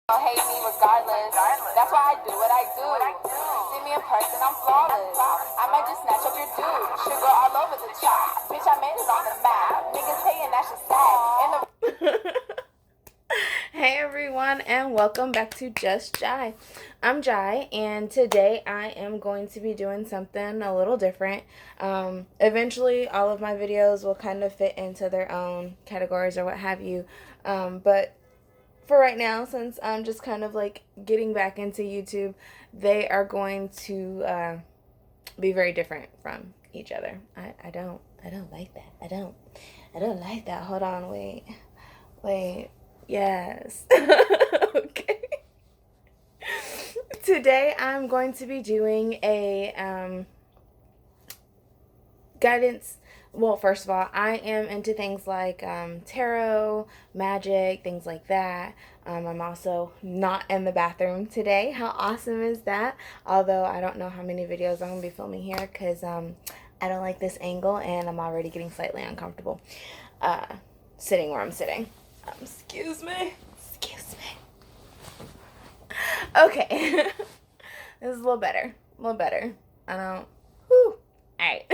Hate me regardless. That's why I do what I do. See me in person, I'm flawless. I might just snatch up your dude. Sugar all over the top. Bitch, I made it on the map. Niggas hating, that's just sad. Hey everyone, and welcome back to Just Jai. I'm Jai, and today I am going to be doing something a little different. Eventually, all of my videos will kind of fit into their own categories or what have you. But for right now, since I'm just kind of like getting back into YouTube, they are going to be very different from each other. I don't like that. I don't like that. Hold on, wait. Yes. Okay. Today I'm going to be doing a guidance. Well, first of all, I am into things like tarot, magic, things like that. I'm also not in the bathroom today. How awesome is that? Although I don't know how many videos I'm going to be filming here because I don't like this angle and I'm already getting slightly uncomfortable sitting where I'm sitting. Excuse me. Okay. This is a little better. I don't. Whew. Alright.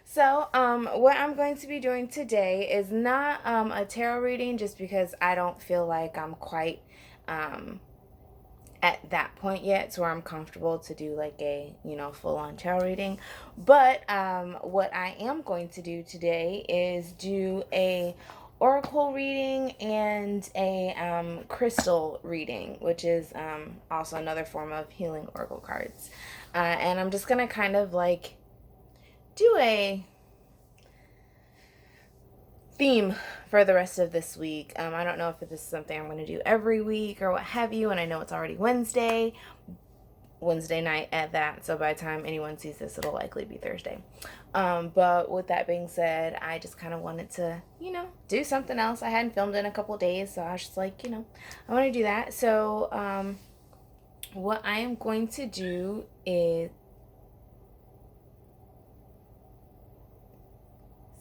So, what I'm going to be doing today is not a tarot reading just because I don't feel like I'm quite at that point yet, so I'm comfortable to do like a, full-on tarot reading. But what I am going to do today is do a oracle reading and a crystal reading, which is also another form of healing oracle cards. And I'm just gonna kind of like do a theme for the rest of this week. I don't know if this is something I'm going to do every week or what have you, and I know it's already Wednesday night at that, so by the time anyone sees this, it'll likely be Thursday. But with that being said, I just kind of wanted to, do something else. I hadn't filmed in a couple days, so I was just like, I want to do that. So, what I am going to do is...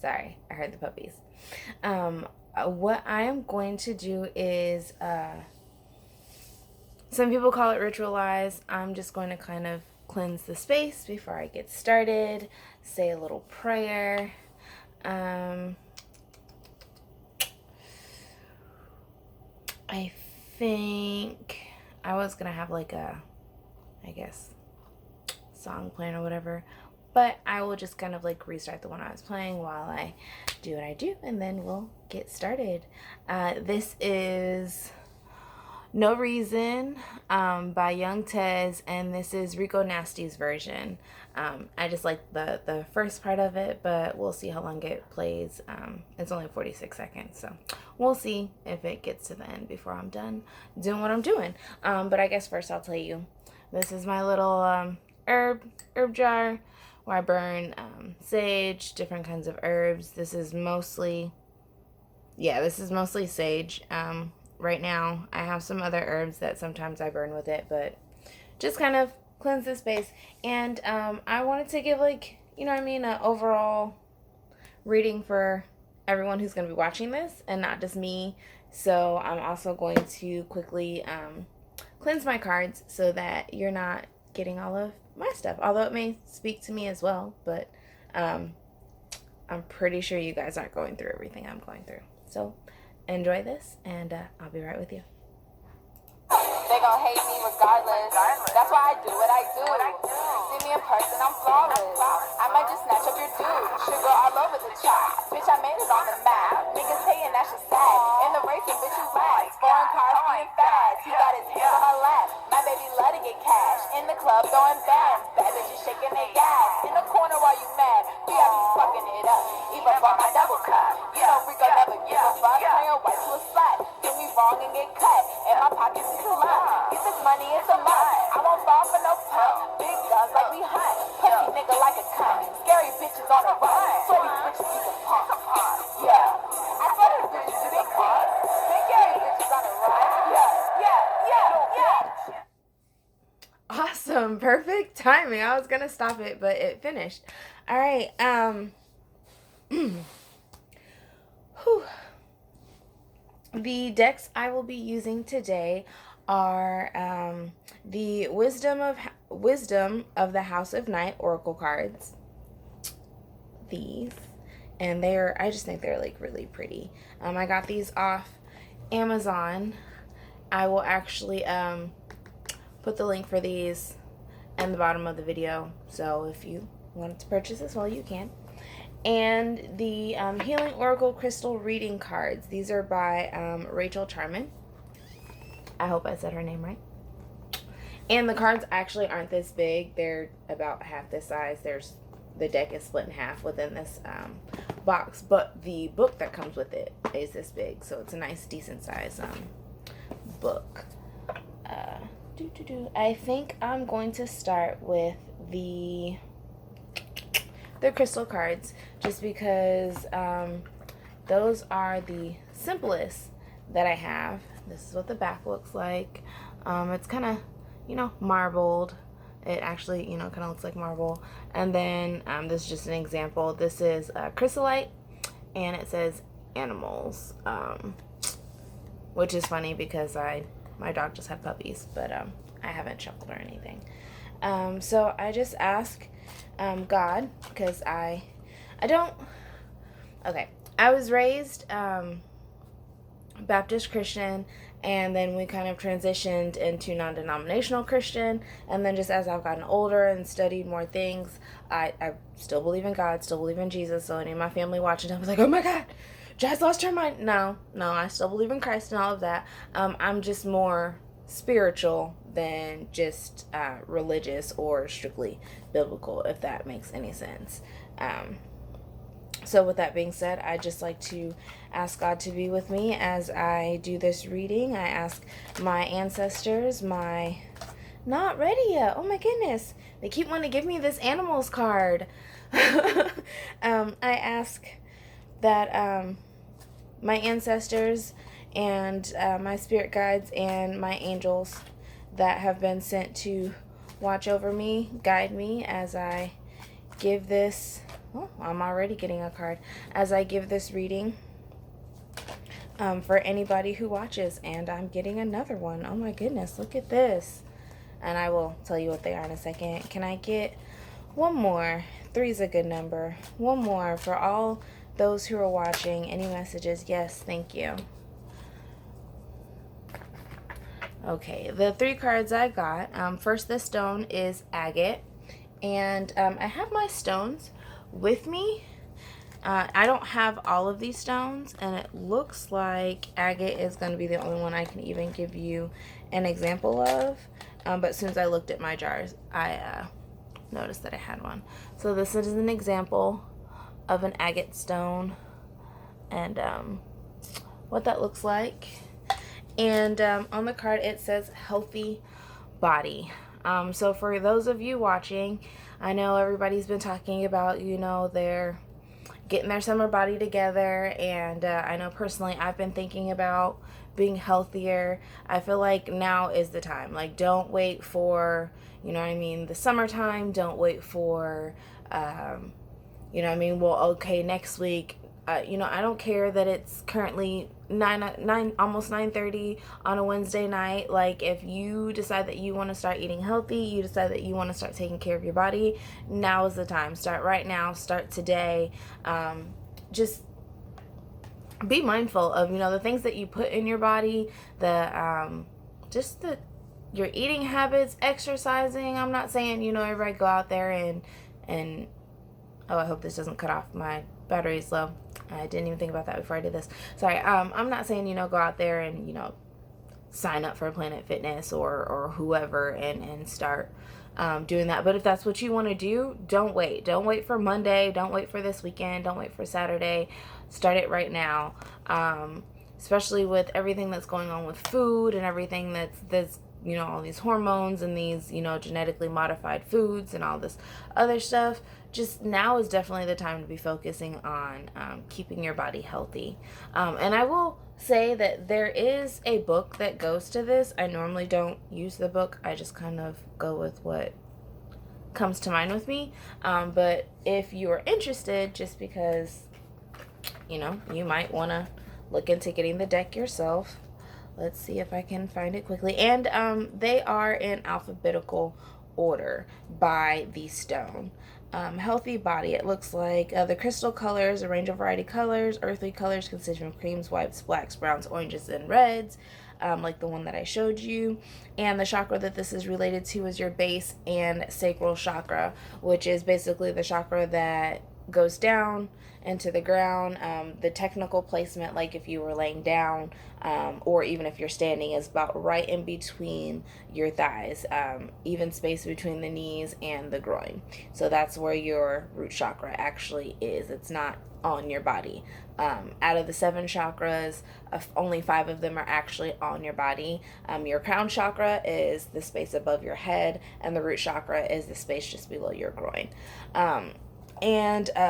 Sorry, I heard the puppies. What I am going to do is, some people call it ritualize. I'm just going to kind of cleanse the space before I get started, say a little prayer. I think I was going to have like song playing or whatever. But I will just kind of like restart the one I was playing while I do what I do, and then we'll get started. This is No Reason by Young Tez, and this is Rico Nasty's version. I just like the first part of it, but we'll see how long it plays. It's only 46 seconds, so we'll see if it gets to the end before I'm done doing what I'm doing. But I guess first I'll tell you, this is my little herb jar where I burn sage, different kinds of herbs. This is mostly sage. Right now, I have some other herbs that sometimes I burn with it, but just kind of cleanse the space. And I wanted to give an overall reading for everyone who's going to be watching this and not just me. So I'm also going to quickly cleanse my cards so that you're not getting all of my stuff, although it may speak to me as well, but I'm pretty sure you guys aren't going through everything I'm going through. So enjoy this, and I'll be right with you. They gon' hate me regardless. That's why I do what I do. See me in person, I'm flawless. I might just snatch up your dude. Sugar all over the top. Bitch, I made it on the map. Niggas hating, that's just sad. In the racing, bitch, you lost. Foreign cars being fast. He got his hands on my lap. My baby love to get cash. In the club throwing bands. Bad bitches shaking their gas. In the corner while you mad. B.I.B. fucking it up. Even bought my double cup. You know Rico never give a fuck. Turn your wife to a slut. Do me wrong and get cut. And my pockets is a lot. Get this money, it's a lot. I won't fall for no pump. Big guns like we hunt. Pussy nigga like a cunt. Scary bitches on the run. Sweaty bitches use a pump. Yeah. I swear these bitches do they cut. Big scary bitches on the run. Yeah. Awesome. Perfect timing. I was gonna stop it, but it finished. All right. Whew. The decks I will be using today are the Wisdom of the House of Night Oracle cards. These, and I just think they're like really pretty. I got these off Amazon. I will actually put the link for these in the bottom of the video, so if you wanted to purchase this, well, you can. And the Healing Oracle Crystal Reading cards. These are by Rachel Charman. I hope I said her name right. And the cards actually aren't this big. They're about half this size. The deck is split in half within this box, but the book that comes with it is this big, so it's a nice, decent size book. I think I'm going to start with the crystal cards, just because those are the simplest that I have. This is what the back looks like. It's kind of, marbled. It actually, kind of looks like marble. And then this is just an example. This is chrysolite, and it says animals, which is funny because my dog just had puppies, but I haven't shuffled or anything. So I just ask God, because I was raised Baptist Christian, and then we kind of transitioned into non-denominational Christian, and then just as I've gotten older and studied more things, I still believe in God, still believe in Jesus. So any of my family watching, I was like, oh my God, Jazz lost her mind. No, I still believe in Christ and all of that. I'm just more spiritual than just religious or strictly biblical, if that makes any sense. So with that being said, I just like to ask God to be with me as I do this reading. I ask my ancestors, not ready yet. Oh my goodness. They keep wanting to give me this animals card. I ask that my ancestors and my spirit guides and my angels that have been sent to watch over me, guide me as I give this. Oh, I'm already getting a card as I give this reading for anybody who watches, and I'm getting another one. Oh my goodness, look at this. And I will tell you what they are in a second. Can I get one more? 3 is a good number. One more for all those who are watching. Any messages? Yes, thank you. Okay, the 3 cards I got. First, this stone is Agate, and I have my stones with me. I don't have all of these stones, and it looks like Agate is going to be the only one I can even give you an example of. But as soon as I looked at my jars, I noticed that I had one. So this is an example of an agate stone, and what that looks like. And on the card it says healthy body. So for those of you watching, I know everybody's been talking about, they're getting their summer body together, and I know personally I've been thinking about being healthier. I feel like now is the time. Like, don't wait for, the summertime. Don't wait for, well, okay, next week. I don't care that it's currently 9 almost 9:30 on a Wednesday night. Like, if you decide that you want to start eating healthy, you decide that you want to start taking care of your body, now is the time. Start right now. Start today. Just be mindful of the things that you put in your body, your eating habits, exercising. I'm not saying everybody go out there and oh, I hope this doesn't cut off. My battery's low. I didn't even think about that before I did this. Sorry. I'm not saying, go out there and, sign up for Planet Fitness or whoever and start doing that. But if that's what you want to do, don't wait. Don't wait for Monday. Don't wait for this weekend. Don't wait for Saturday. Start it right now. Especially with everything that's going on with food and everything that's all these hormones and these, genetically modified foods and all this other stuff. Just now is definitely the time to be focusing on keeping your body healthy. And I will say that there is a book that goes to this. I normally don't use the book. I just kind of go with what comes to mind with me. But if you are interested, just because, you might want to look into getting the deck yourself. Let's see if I can find it quickly. And they are in alphabetical order by the stone. Healthy body, it looks like the crystal colors, a range of variety colors, earthly colors consisting of creams, whites, blacks, browns, oranges, and reds, like the one that I showed you. And the chakra that this is related to is your base and sacral chakra, which is basically the chakra that goes down into the ground. The technical placement, like if you were laying down, or even if you're standing, is about right in between your thighs, even space between the knees and the groin. So that's where your root chakra actually is. It's not on your body. Out of the 7 chakras, only 5 of them are actually on your body. Your crown chakra is the space above your head, and the root chakra is the space just below your groin.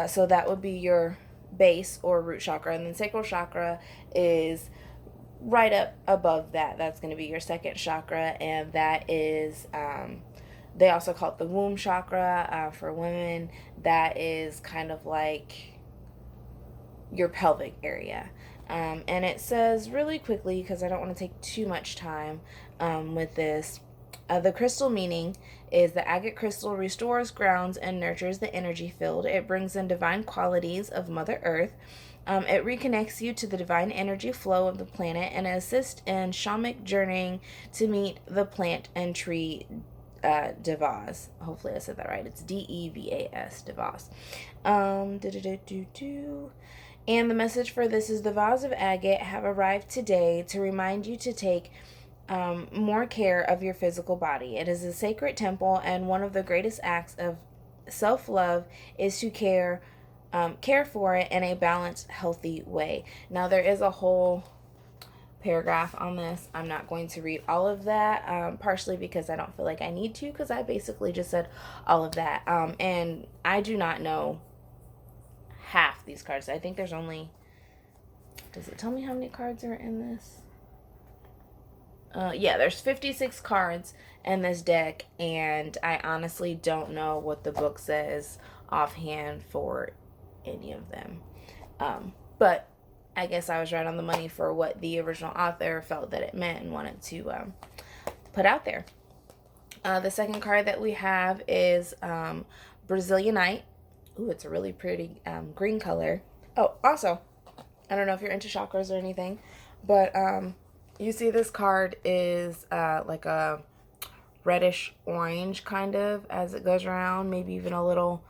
So that would be your base or root chakra. And then sacral chakra is right up above that. That's going to be your second chakra. And that is, they also call it the womb chakra for women. That is kind of like your pelvic area. And it says really quickly, because I don't want to take too much time with this, the crystal meaning is the agate crystal restores, grounds, and nurtures the energy field. It brings in divine qualities of Mother Earth. It reconnects you to the divine energy flow of the planet and assists in shamanic journeying to meet the plant and tree devas. Hopefully I said that right. It's Devas, devas. And the message for this is the vows of agate have arrived today to remind you to take more care of your physical body. It is a sacred temple, and one of the greatest acts of self-love is to care for it in a balanced, healthy way. Now, there is a whole paragraph on this. I'm not going to read all of that, partially because I don't feel like I need to, because I basically just said all of that. And I do not know half these cards. I think there's only... Does it tell me how many cards are in this? Yeah, there's 56 cards in this deck, and I honestly don't know what the book says offhand for any of them. But I guess I was right on the money for what the original author felt that it meant and wanted to put out there. The second card that we have is Brazilianite. Ooh, it's a really pretty green color. Oh, also, I don't know if you're into chakras or anything, but you see this card is like a reddish orange kind of as it goes around, maybe even a little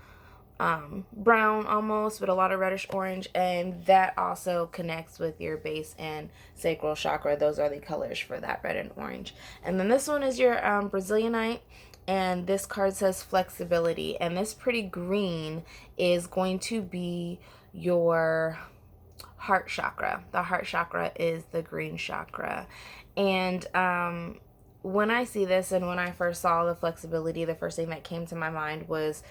brown almost, but a lot of reddish orange, and that also connects with your base and sacral chakra. Those are the colors for that, red and orange. And then this one is your Brazilianite, and this card says flexibility, and this pretty green is going to be your heart chakra. The heart chakra is the green chakra. And when I see this, and when I first saw the flexibility, the first thing that came to my mind was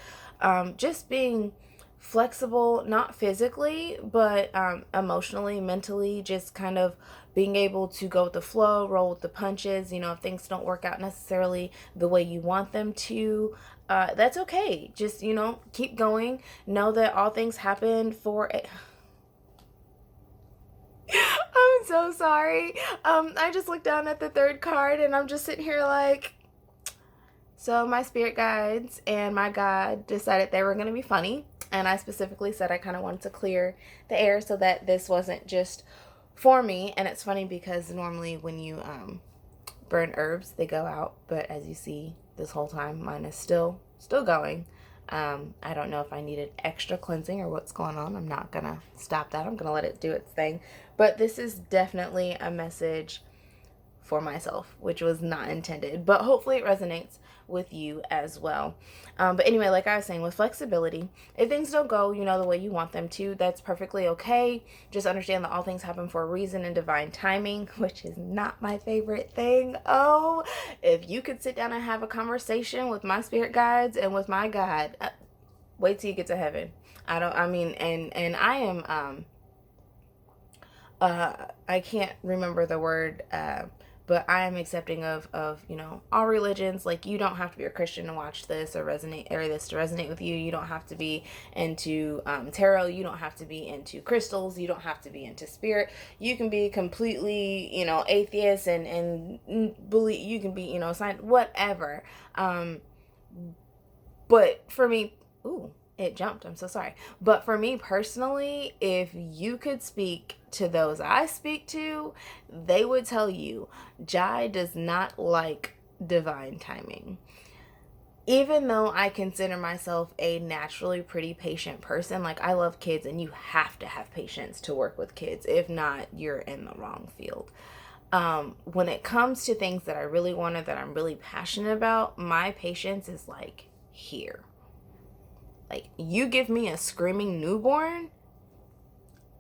just being flexible, not physically, but emotionally, mentally, just kind of being able to go with the flow, roll with the punches. You know, if things don't work out necessarily the way you want them to, that's okay. Just, you know, keep going. Know that all things happen for a... I'm so sorry. I just looked down at the third card and I'm just sitting here like, so my spirit guides and my God decided they were going to be funny. And I specifically said I kind of wanted to clear the air so that this wasn't just for me. And it's funny because normally when you burn herbs, they go out. But as you see, this whole time, mine is still going. I don't know if I needed extra cleansing or what's going on. I'm not going to stop that. I'm going to let it do its thing. But this is definitely a message for myself, which was not intended. But hopefully it resonates with you as well. But anyway, like I was saying, with flexibility, if things don't go, you know, the way you want them to, that's perfectly okay. Just understand that all things happen for a reason and divine timing, which is not my favorite thing. Oh, if you could sit down and have a conversation with my spirit guides and with my God, wait till you get to heaven. I am, I can't remember the word, but I am accepting of all religions. Like, you don't have to be a Christian to watch this or this to resonate with you. You don't have to be into tarot. You don't have to be into crystals. You don't have to be into spirit. You can be completely atheist and believe. You can be whatever. But for me, ooh, it jumped. I'm so sorry. But for me personally, if you could speak to those I speak to, they would tell you Jai does not like divine timing. Even though I consider myself a naturally pretty patient person, like, I love kids, and you have to have patience to work with kids. If not, you're in the wrong field. When it comes to things that I really want or that I'm really passionate about, my patience is like here. Like, you give me a screaming newborn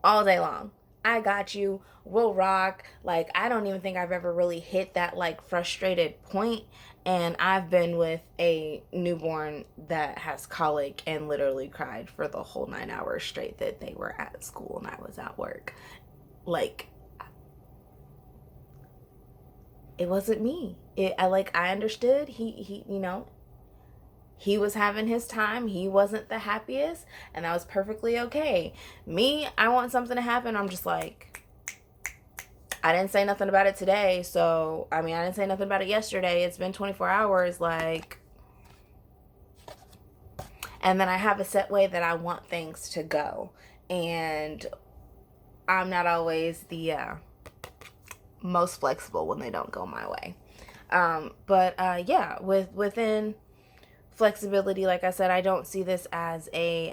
all day long. I got you. We'll rock. Like, I don't even think I've ever really hit that like frustrated point. And I've been with a newborn that has colic and literally cried for the whole 9 hours straight that they were at school and I was at work. Like, it wasn't me. I understood. He was having his time. He wasn't the happiest, and that was perfectly okay. Me, I want something to happen. I'm just like, I didn't say nothing about it today. So, I didn't say nothing about it yesterday. It's been 24 hours. Like, and then I have a set way that I want things to go. And I'm not always the most flexible when they don't go my way. Within flexibility, like I said, I don't see this as a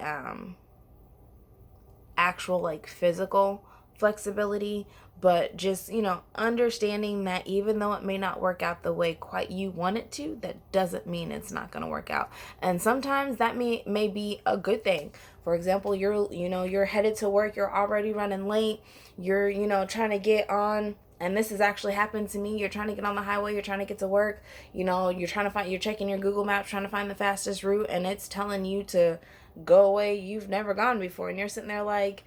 actual like physical flexibility, but just understanding that even though it may not work out the way quite you want it to, that doesn't mean it's not going to work out. And sometimes that may be a good thing. For example, you're headed to work, you're already running late, you're trying to get on, and this has actually happened to me. You're trying to get on the highway, you're trying to get to work, you're checking your Google Maps, trying to find the fastest route, and it's telling you to go away you've never gone before. And you're sitting there like,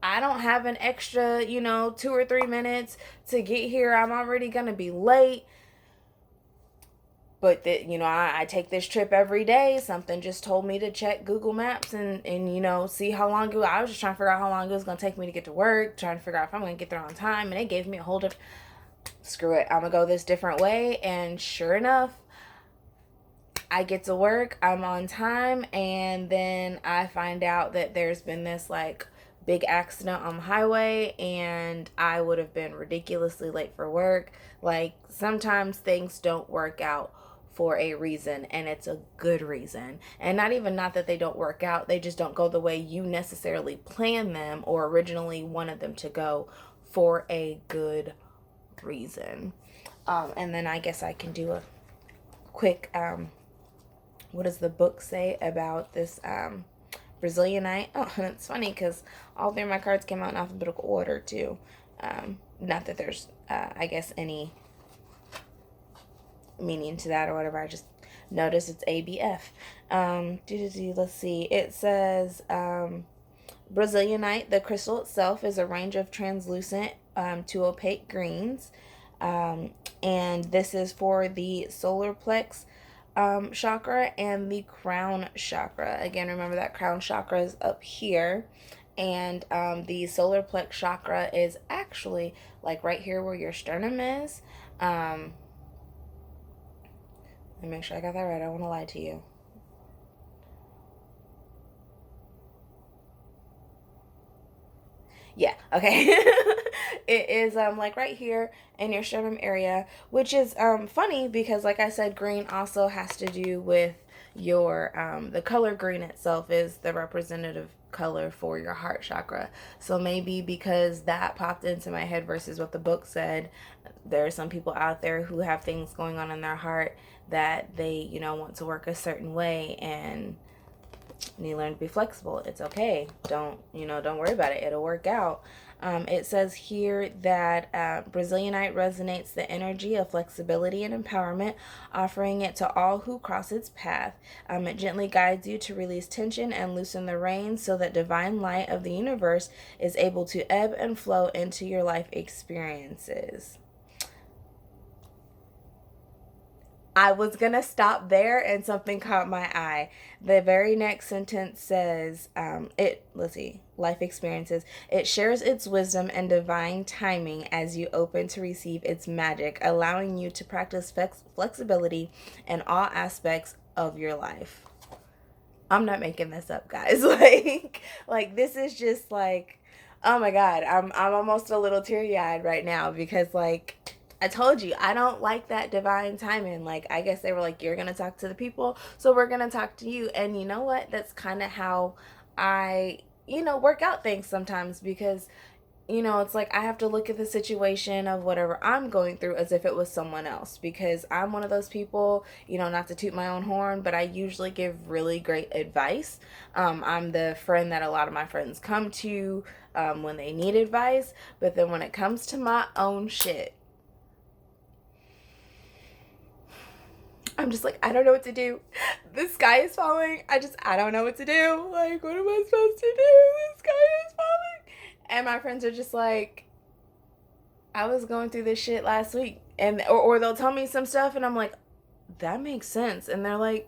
I don't have an extra, 2 or 3 minutes to get here. I'm already going to be late. But I take this trip every day. Something just told me to check Google Maps and see how long I was just trying to figure out how long it was going to take me to get to work, trying to figure out if I'm going to get there on time. And it gave me a whole different, screw it, I'm going to go this different way. And sure enough, I get to work, I'm on time, and then I find out that there's been this like big accident on the highway and I would have been ridiculously late for work. Like, sometimes things don't work out for a reason, and it's a good reason. And not that they don't work out, they just don't go the way you necessarily planned them or originally wanted them to go, for a good reason. And then I guess I can do a quick what does the book say about this Brazilianite? Oh, and it's funny because all 3 of my cards came out in alphabetical order too. Not that there's I guess any meaning to that or whatever. I just noticed it's ABF. Let's see. It says Brazilianite, the crystal itself, is a range of translucent to opaque greens. And this is for the solar plex chakra and the crown chakra. Again, remember that crown chakra is up here. And the solar plex chakra is actually like right here where your sternum is. Let me make sure I got that right. I don't want to lie to you. Yeah, okay. It is like right here in your sternum area, which is funny because, like I said, green also has to do with your the color green itself is the representative color for your heart chakra. So maybe because that popped into my head versus what the book said, there are some people out there who have things going on in their heart that they want to work a certain way, and you learn to be flexible. It's okay. Don't worry about it. It'll work out. It says here that Brazilianite resonates the energy of flexibility and empowerment, offering it to all who cross its path. It gently guides you to release tension and loosen the reins so that divine light of the universe is able to ebb and flow into your life experiences. I was going to stop there and something caught my eye. The very next sentence says, let's see, life experiences. It shares its wisdom and divine timing as you open to receive its magic, allowing you to practice flexibility in all aspects of your life. I'm not making this up, guys. Like this is just like, oh my God, I'm almost a little teary-eyed right now because like I told you, I don't like that divine timing. Like, I guess they were like, you're going to talk to the people, so we're going to talk to you. And you know what? That's kind of how I, work out things sometimes because, it's like I have to look at the situation of whatever I'm going through as if it was someone else because I'm one of those people, not to toot my own horn, but I usually give really great advice. I'm the friend that a lot of my friends come to when they need advice. But then when it comes to my own shit, I'm just like, I don't know what to do. The sky is falling. I don't know what to do. Like, what am I supposed to do? The sky is falling. And my friends are just like, I was going through this shit last week. Or they'll tell me some stuff and I'm like, that makes sense. And they're like,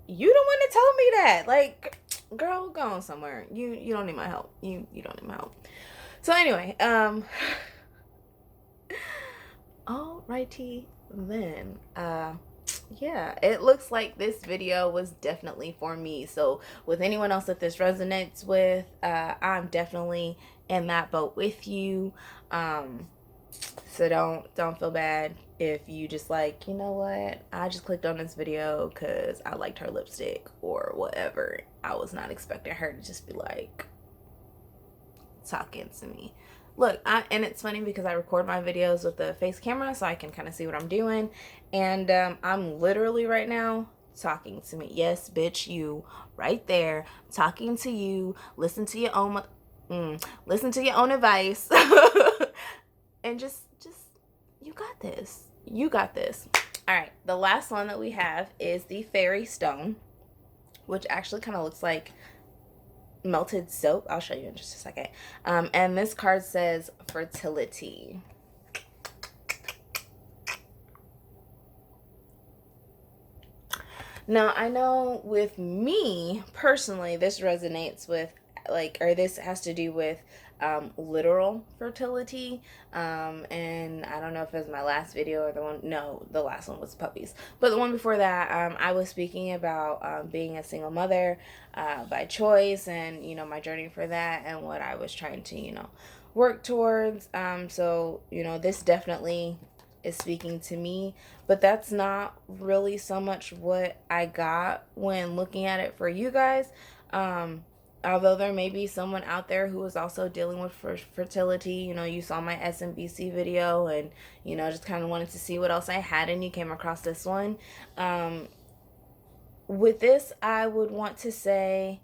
you the one that told me that. Like, girl, go on somewhere. You don't need my help. You don't need my help. So anyway, alrighty then. Yeah, it looks like this video was definitely for me. So with anyone else that this resonates with, I'm definitely in that boat with you. So don't feel bad if you just like, you know what, I just clicked on this video because I liked her lipstick or whatever. I was not expecting her to just be like talking to me. Look, and it's funny because I record my videos with the face camera so I can kind of see what I'm doing. And I'm literally right now talking to me. Yes, bitch, you right there talking to you. Listen to your own advice. And just you got this. You got this. All right, the last one that we have is the fairy stone, which actually kind of looks like melted soap. I'll show you in just a second. And this card says fertility. Now, I know with me personally, this resonates with this has to do with literal fertility. And I don't know if it was my last video or the last one was puppies. But the one before that, I was speaking about being a single mother by choice and, my journey for that and what I was trying to, work towards. So, this definitely is speaking to me, but that's not really so much what I got when looking at it for you guys. Although there may be someone out there who is also dealing with fertility. You saw my SMBC video and, just kind of wanted to see what else I had and you came across this one. With this, I would want to say,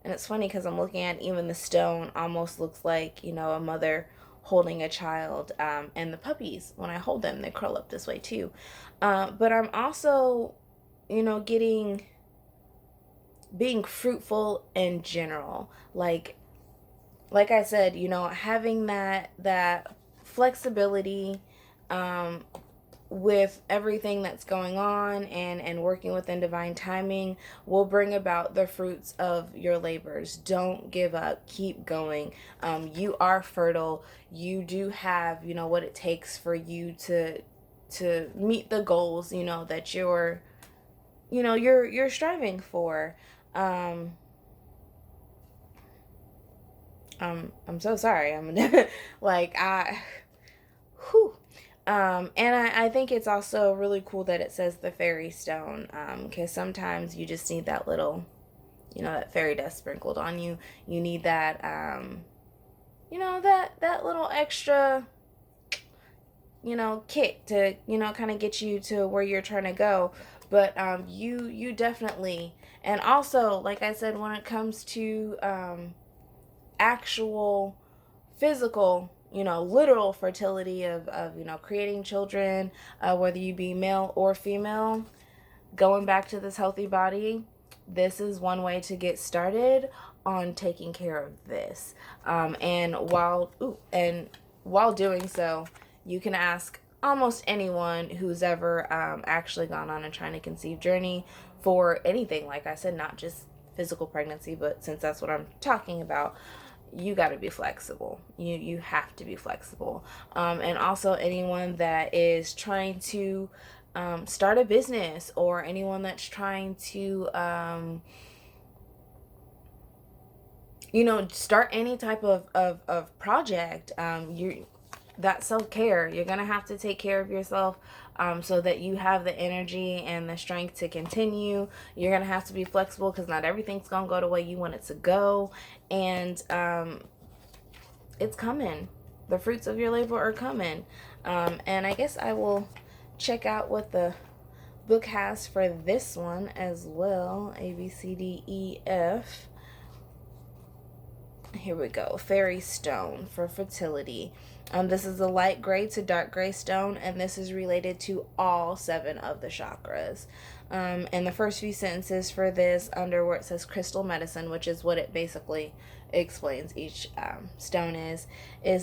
and it's funny because I'm looking at even the stone almost looks like, a mother holding a child, and the puppies, when I hold them, they curl up this way too. But I'm also, being fruitful in general. Like I said, having that flexibility, with everything that's going on and working within divine timing will bring about the fruits of your labors. Don't give up. Keep going. You are fertile. You do have, what it takes for you to meet the goals, that you're striving for. I'm so sorry. I'm and I think it's also really cool that it says the fairy stone, because sometimes you just need that little, that fairy dust sprinkled on you. You need that, that little extra, kick to, kind of get you to where you're trying to go. But you definitely, and also, like I said, when it comes to actual physical, literal fertility of creating children, whether you be male or female, going back to this healthy body, this is one way to get started on taking care of this. And while doing so, you can ask almost anyone who's ever actually gone on a trying to conceive journey for anything, like I said, not just physical pregnancy, but since that's what I'm talking about, you got to be flexible. You have to be flexible. And also anyone that is trying to start a business, or anyone that's trying to start any type of project. That self-care, you're gonna have to take care of yourself, so that you have the energy and the strength to continue. You're gonna have to be flexible, because not everything's gonna go the way you want it to go. And it's coming. The fruits of your labor are coming. And I guess I will check out what the book has for this one as well. A, B, C, D, E, F. Here we go. Fairy stone for fertility. This is a light gray to dark gray stone, and this is related to all 7 of the chakras. And the first few sentences for this, under where it says crystal medicine, which is what it basically explains each stone is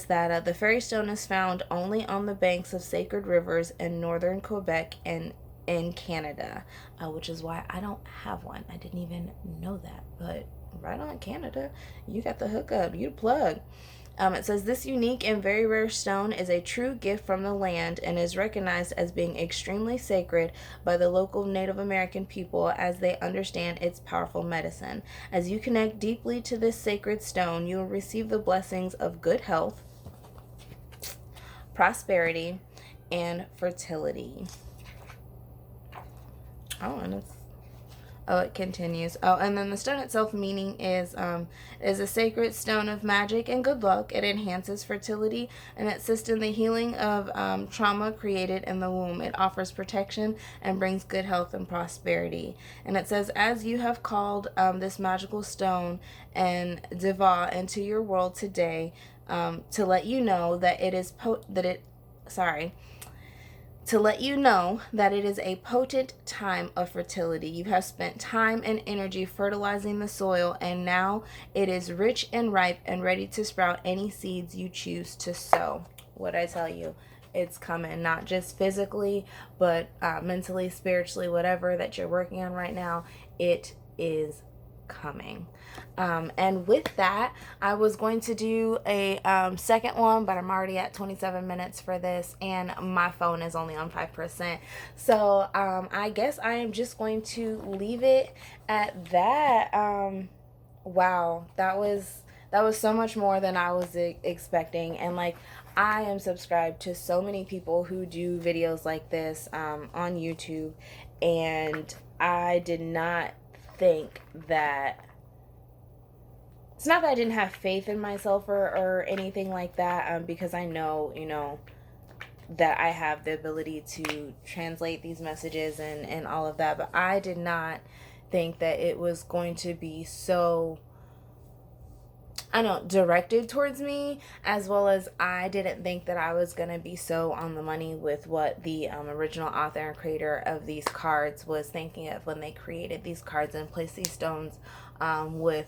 that the fairy stone is found only on the banks of sacred rivers in northern Quebec and in Canada, which is why I don't have one. I didn't even know that, but right on, Canada, you got the hookup, you the plug. It says this unique and very rare stone is a true gift from the land and is recognized as being extremely sacred by the local Native American people, as they understand its powerful medicine. As you connect deeply to this sacred stone, you will receive the blessings of good health, prosperity, and fertility. Oh, and it continues. Oh, and then the stone itself meaning is a sacred stone of magic and good luck. It enhances fertility and assists in the healing of trauma created in the womb. It offers protection and brings good health and prosperity. And it says, as you have called this magical stone and Diva into your world today, to let you know that it is to let you know that it is a potent time of fertility. You have spent time and energy fertilizing the soil, and now it is rich and ripe and ready to sprout any seeds you choose to sow. What I tell you, it's coming, not just physically, but mentally, spiritually, whatever that you're working on right now, it is coming. And with that, I was going to do a second one, but I'm already at 27 minutes for this, and my phone is only on 5%. So I guess I am just going to leave it at that. Wow, that was so much more than I was expecting. And like, I am subscribed to so many people who do videos like this on YouTube, and I did not think that, it's not that I didn't have faith in myself or anything like that, because I know, that I have the ability to translate these messages and all of that, but I did not think that it was going to be so, directed towards me, as well as I didn't think that I was going to be so on the money with what the original author and creator of these cards was thinking of when they created these cards and placed these stones with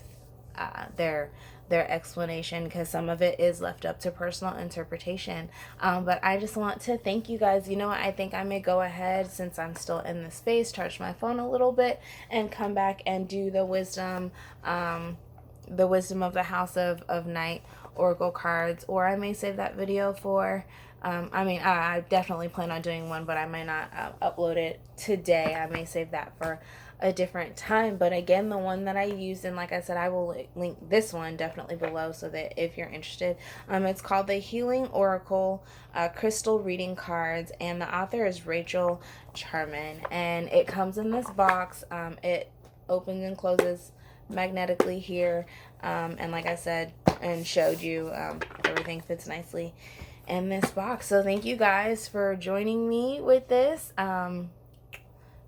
their explanation, because some of it is left up to personal interpretation. But I just want to thank you guys. You know what? I think I may go ahead, since I'm still in this space, charge my phone a little bit and come back and do the wisdom of the House of Night Oracle cards, or I may save that video for I definitely plan on doing one, but I might not upload it today. I may save that for a different time. But again, the one that I used, and like I said, I will link this one definitely below, so that if you're interested, it's called the Healing Oracle Crystal Reading Cards, and the author is Rachel Charman, and it comes in this box. It opens and closes magnetically here, and like I said and showed you, everything fits nicely in this box. So thank you guys for joining me with this.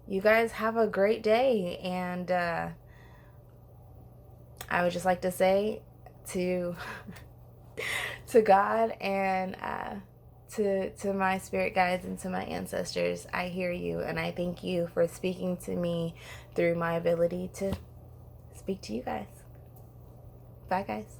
You guys have a great day, and I would just like to say to God and to my spirit guides and to my ancestors, I hear you, and I thank you for speaking to me through my ability to speak to you guys. Bye, guys.